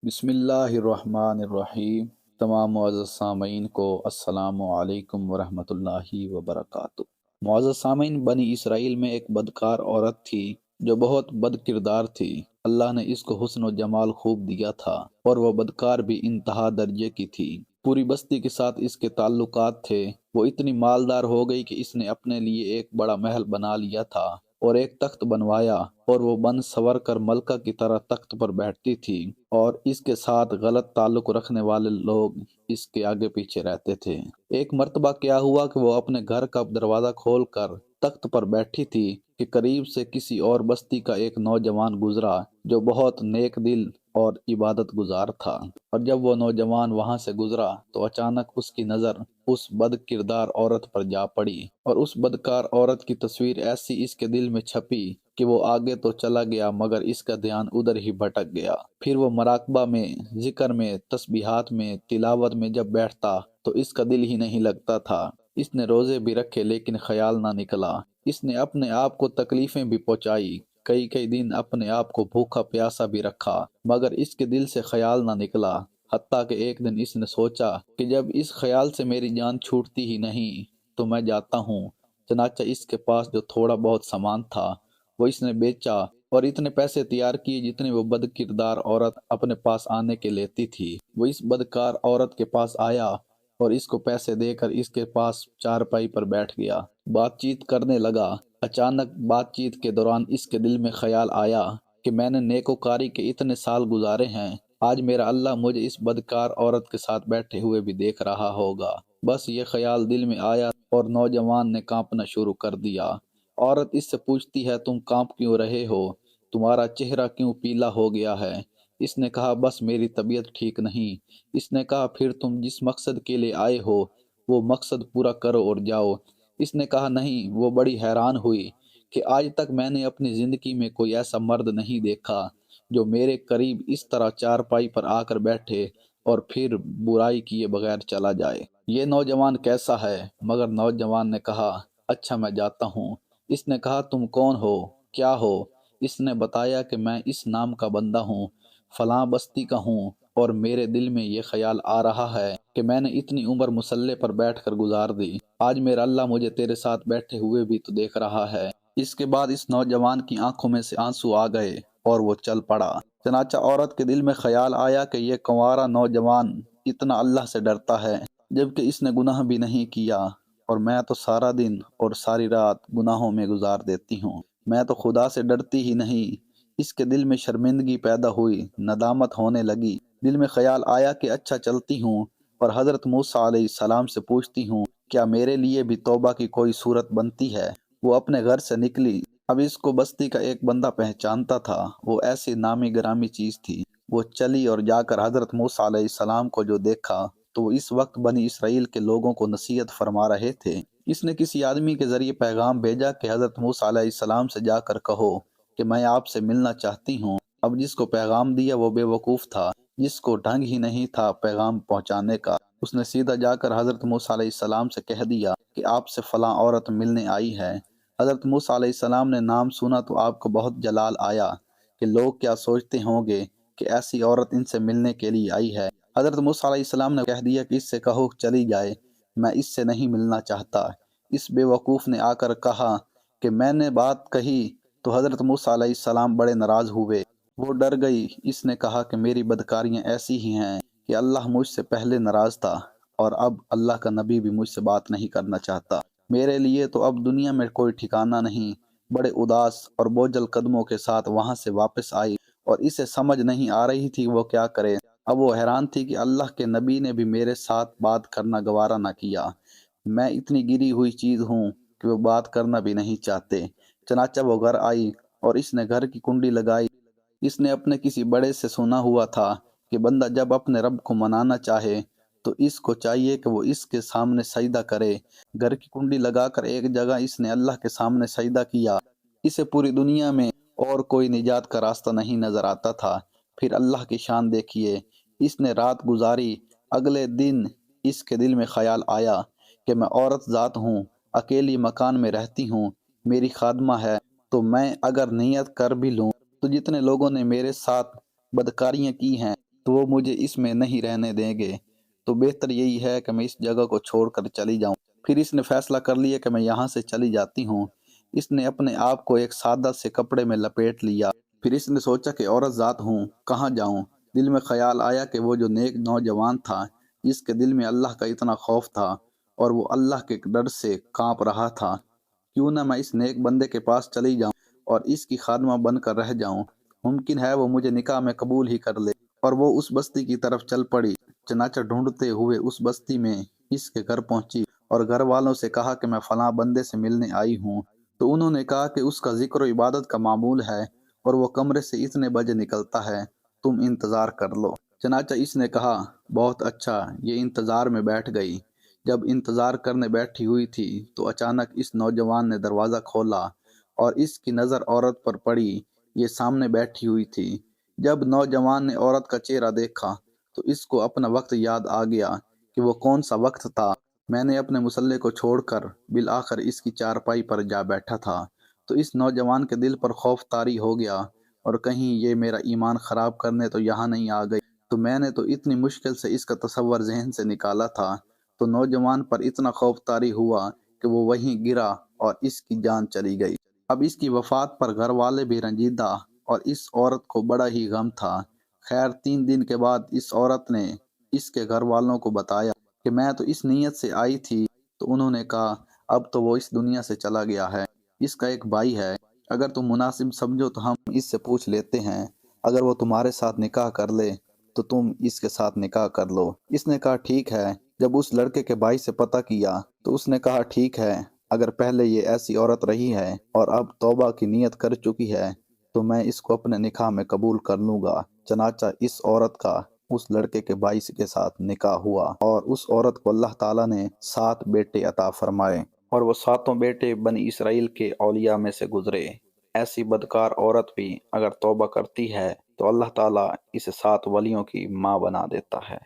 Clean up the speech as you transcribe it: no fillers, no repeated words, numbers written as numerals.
بسم اللہ الرحمن الرحیم۔ تمام معزز سامعین کو السلام علیکم ورحمۃ اللہ وبرکاتہ۔ معزز سامعین، بنی اسرائیل میں ایک بدکار عورت تھی جو بہت بد کردار تھی۔ اللہ نے اس کو حسن و جمال خوب دیا تھا اور وہ بدکار بھی انتہا درجے کی تھی۔ پوری بستی کے ساتھ اس کے تعلقات تھے۔ وہ اتنی مالدار ہو گئی کہ اس نے اپنے لیے ایک بڑا محل بنا لیا تھا اور ایک تخت بنوایا، اور وہ بن سور کر ملکہ کی طرح تخت پر بیٹھتی تھی، اور اس کے ساتھ غلط تعلق رکھنے والے لوگ اس کے آگے پیچھے رہتے تھے۔ ایک مرتبہ کیا ہوا کہ وہ اپنے گھر کا دروازہ کھول کر تخت پر بیٹھی تھی کہ قریب سے کسی اور بستی کا ایک نوجوان گزرا جو بہت نیک دل اور عبادت گزار تھا، اور جب وہ نوجوان وہاں سے گزرا تو اچانک اس کی نظر اس بد کردار عورت پر جا پڑی، اور اس بدکار عورت کی تصویر ایسی اس کے دل میں چھپی کہ وہ آگے تو چلا گیا مگر اس کا دھیان ادھر ہی بھٹک گیا۔ پھر وہ مراقبہ میں، ذکر میں، تسبیحات میں، تلاوت میں جب بیٹھتا تو اس کا دل ہی نہیں لگتا تھا۔ اس نے روزے بھی رکھے لیکن خیال نہ نکلا۔ اس نے اپنے آپ کو تکلیفیں بھی پہنچائی، کئی کئی دن اپنے آپ کو بھوکا پیاسا بھی رکھا، مگر اس کے دل سے خیال نہ نکلا۔ حتیٰ کہ ایک دن اس نے سوچا کہ جب اس خیال سے میری جان چھوٹتی ہی نہیں تو میں جاتا ہوں۔ چنانچہ اس کے پاس جو تھوڑا بہت سامان تھا وہ اس نے بیچا اور اتنے پیسے تیار کیے جتنے وہ بد کردار عورت اپنے پاس آنے کے لیتی تھی۔ وہ اس بدکار عورت کے پاس آیا اور اس کو پیسے دے کر اس کے پاس چارپائی پر بیٹھ گیا، بات چیت کرنے لگا۔ اچانک بات چیت کے دوران اس کے دل میں خیال آیا کہ میں نے نیکوکاری کے اتنے سال گزارے ہیں، آج میرا اللہ مجھے اس بدکار عورت کے ساتھ بیٹھے ہوئے بھی دیکھ رہا ہوگا۔ بس یہ خیال دل میں آیا اور نوجوان نے کانپنا شروع کر دیا۔ عورت اس سے پوچھتی ہے، تم کانپ کیوں رہے ہو؟ تمہارا چہرہ کیوں پیلا ہو گیا ہے؟ اس نے کہا، بس میری طبیعت ٹھیک نہیں۔ اس نے کہا، پھر تم جس مقصد کے لیے آئے ہو وہ مقصد پورا کرو اور جاؤ۔ اس نے کہا، نہیں۔ وہ بڑی حیران ہوئی کہ آج تک میں نے اپنی زندگی میں کوئی ایسا مرد نہیں دیکھا جو میرے قریب اس طرح چارپائی پر آ کر بیٹھے اور پھر برائی کیے بغیر چلا جائے۔ یہ نوجوان کیسا ہے؟ مگر نوجوان نے کہا، اچھا میں جاتا ہوں۔ اس نے کہا، تم کون ہو؟ کیا ہو؟ اس نے بتایا کہ میں اس نام کا بندہ ہوں، فلاں بستی کا ہوں، اور میرے دل میں یہ خیال آ رہا ہے کہ میں نے اتنی عمر مسلح پر بیٹھ کر گزار دی، آج میرا اللہ مجھے تیرے ساتھ بیٹھے ہوئے بھی تو دیکھ رہا ہے۔ اس کے بعد اس نوجوان کی آنکھوں میں سے آنسو آ گئے اور وہ چل پڑا۔ چنانچہ عورت کے دل میں خیال آیا کہ یہ کنوارا نوجوان اتنا اللہ سے ڈرتا ہے جبکہ اس نے گناہ بھی نہیں کیا، اور میں تو سارا دن اور ساری رات گناہوں میں گزار دیتی ہوں۔ میں تو خدا سے ڈرتی ہی نہیں۔ اس کے دل میں شرمندگی پیدا ہوئی، ندامت ہونے لگی۔ دل میں خیال آیا کہ اچھا چلتی ہوں اور حضرت موسیٰ علیہ السلام سے پوچھتی ہوں کیا میرے لیے بھی توبہ کی کوئی صورت بنتی ہے۔ وہ اپنے گھر سے نکلی۔ اب اس کو بستی کا ایک بندہ پہچانتا تھا، وہ ایسی نامی گرامی چیز تھی۔ وہ چلی اور جا کر حضرت موسیٰ علیہ السلام کو جو دیکھا تو وہ اس وقت بنی اسرائیل کے لوگوں کو نصیحت فرما رہے تھے۔ اس نے کسی آدمی کے ذریعے پیغام بھیجا کہ حضرت موسیٰ علیہ السلام سے جا کر کہو کہ میں آپ سے ملنا چاہتی ہوں۔ اب جس کو پیغام دیا وہ بے وقوف تھا، جس کو ڈھنگ ہی نہیں تھا پیغام پہنچانے کا۔ اس نے سیدھا جا کر حضرت موسیٰ علیہ السلام سے کہہ دیا کہ آپ سے فلاں عورت ملنے آئی ہے۔ حضرت موسیٰ علیہ السلام نے نام سنا تو آپ کو بہت جلال آیا کہ لوگ کیا سوچتے ہوں گے کہ ایسی عورت ان سے ملنے کے لیے آئی ہے۔ حضرت موسیٰ علیہ السلام نے کہہ دیا کہ اس سے کہو چلی جائے، میں اس سے نہیں ملنا چاہتا۔ اس بے وقوف نے آ کر کہا کہ میں نے بات کہی تو حضرت موسیٰ علیہ السلام بڑے ناراض ہوئے۔ وہ ڈر گئی۔ اس نے کہا کہ میری بدکاریاں ایسی ہی ہیں کہ اللہ مجھ سے پہلے ناراض تھا اور اب اللہ کا نبی بھی مجھ سے بات نہیں کرنا چاہتا۔ میرے لیے تو اب دنیا میں کوئی ٹھکانہ نہیں۔ بڑے اداس اور بوجھل قدموں کے ساتھ وہاں سے واپس آئی اور اسے سمجھ نہیں آ رہی تھی وہ کیا کرے۔ اب وہ حیران تھی کہ اللہ کے نبی نے بھی میرے ساتھ بات کرنا گوارا نہ کیا۔ میں اتنی گری ہوئی چیز ہوں کہ وہ بات کرنا بھی نہیں چاہتے۔ چنانچہ وہ گھر آئی اور اس نے گھر کی کنڈی لگائی۔ اس نے اپنے کسی بڑے سے سنا ہوا تھا کہ بندہ جب اپنے رب کو منانا چاہے تو اس کو چاہیے کہ وہ اس کے سامنے سجدہ کرے۔ گھر کی کنڈی لگا کر ایک جگہ اس نے اللہ کے سامنے سجدہ کیا۔ اسے پوری دنیا میں اور کوئی نجات کا راستہ نہیں نظر آتا تھا۔ پھر اللہ کی شان دیکھیے، اس نے رات گزاری۔ اگلے دن اس کے دل میں خیال آیا کہ میں عورت ذات ہوں، اکیلی مکان میں رہتی ہوں، میری خادمہ ہے، تو میں اگر نیت کر بھی لوں تو جتنے لوگوں نے میرے ساتھ بدکاریاں کی ہیں تو وہ مجھے اس میں نہیں رہنے دیں گے، تو بہتر یہی ہے کہ میں اس جگہ کو چھوڑ کر چلی جاؤں۔ پھر اس نے فیصلہ کر لیا کہ میں یہاں سے چلی جاتی ہوں۔ اس نے اپنے آپ کو ایک سادہ سے کپڑے میں لپیٹ لیا۔ پھر اس نے سوچا کہ عورت ذات ہوں، کہاں جاؤں؟ دل میں خیال آیا کہ وہ جو نیک نوجوان تھا، جس کے دل میں اللہ کا اتنا خوف تھا اور وہ اللہ کے ڈر سے کانپ رہا تھا، کیوں نہ میں اس نیک بندے کے پاس چلی جاؤں اور اس کی خادمہ بن کر رہ جاؤں۔ ممکن ہے وہ مجھے نکاح میں قبول ہی کر لے۔ اور وہ اس بستی کی طرف چل پڑی۔ چنانچہ ڈھونڈتے ہوئے اس بستی میں اس کے گھر پہنچی اور گھر والوں سے کہا کہ میں فلاں بندے سے ملنے آئی ہوں۔ تو انہوں نے کہا کہ اس کا ذکر و عبادت کا معمول ہے اور وہ کمرے سے اتنے بجے نکلتا ہے، تم انتظار کر لو۔ چنانچہ اس نے کہا، بہت اچھا، یہ انتظار میں بیٹھ گئی۔ جب انتظار کرنے بیٹھی ہوئی تھی تو اچانک اس نوجوان نے دروازہ کھولا اور اس کی نظر عورت پر پڑی۔ یہ سامنے بیٹھی ہوئی تھی۔ جب نوجوان نے عورت کا چہرہ دیکھا تو اس کو اپنا وقت یاد آ گیا کہ وہ کون سا وقت تھا۔ میں نے اپنے مسلح کو چھوڑ کر بالآخر اس کی چارپائی پر جا بیٹھا تھا، تو اس نوجوان کے دل پر خوف طاری ہو گیا اور کہیں یہ میرا ایمان خراب کرنے تو یہاں نہیں آ گئی۔ تو میں نے تو اتنی مشکل سے اس کا تصور ذہن سے نکالا تھا۔ تو نوجوان پر اتنا خوف طاری ہوا کہ وہ وہیں گرا اور اس کی جان چلی گئی۔ اب اس کی وفات پر گھر والے بھی رنجیدہ اور اس عورت کو بڑا ہی غم تھا۔ خیر 3 دن کے بعد اس عورت نے اس کے گھر والوں کو بتایا کہ میں تو اس نیت سے آئی تھی۔ تو انہوں نے کہا، اب تو وہ اس دنیا سے چلا گیا ہے۔ اس کا ایک بھائی ہے، اگر تم مناسب سمجھو تو ہم اس سے پوچھ لیتے ہیں، اگر وہ تمہارے ساتھ نکاح کر لے تو تم اس کے ساتھ نکاح کر لو۔ اس نے کہا ٹھیک ہے۔ جب اس لڑکے کے بھائی سے پتہ کیا تو اس نے کہا ٹھیک ہے، اگر پہلے یہ ایسی عورت رہی ہے اور اب توبہ کی نیت کر چکی ہے تو میں اس کو اپنے نکاح میں قبول کر لوں گا۔ چنانچہ اس عورت کا اس لڑکے کے بھائی کے ساتھ نکاح ہوا اور اس عورت کو اللہ تعالیٰ نے 7 بیٹے عطا فرمائے اور وہ 7 بیٹے بنی اسرائیل کے اولیاء میں سے گزرے۔ ایسی بدکار عورت بھی اگر توبہ کرتی ہے تو اللہ تعالیٰ اسے 7 ولیوں کی ماں بنا دیتا ہے۔